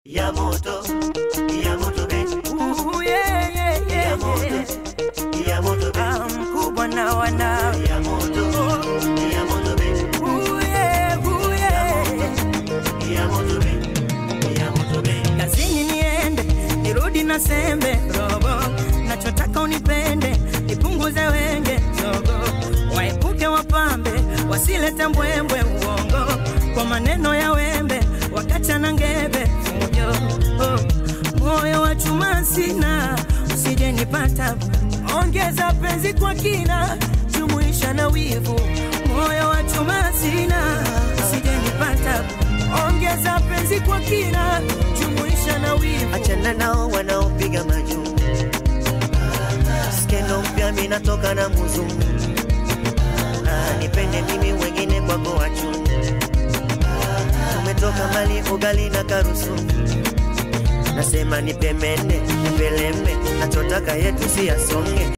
Ya moto be. Yeah. Ya moto be. Mkubwa na wana. Ya moto be. Ya moto be. Kazini niende, nirudi na sembe robo. Nachotaka unipende, nipunguze wenge zogo. Waepuke wapambe, wasilete mbwembwe uongo. Kwa maneno ya wembe, wakacha na ngebe fujo. Moyo wa chuma sina, usije nipata. Ongeza penzi kwa kina, jumuisha na wivu. Moyo wa chuma sina, usije nipata. Ongeza penzi kwa kina, jumuisha na wivu. Achana nao wanaopiga majuu. Skendo mpya mimi natoka na muzungu. Nipende mimi wengine kwako wachu. Umetoka mali ugali na karusu. Nasema nipemene, nipeleme, nachotaka yetu si yasonge.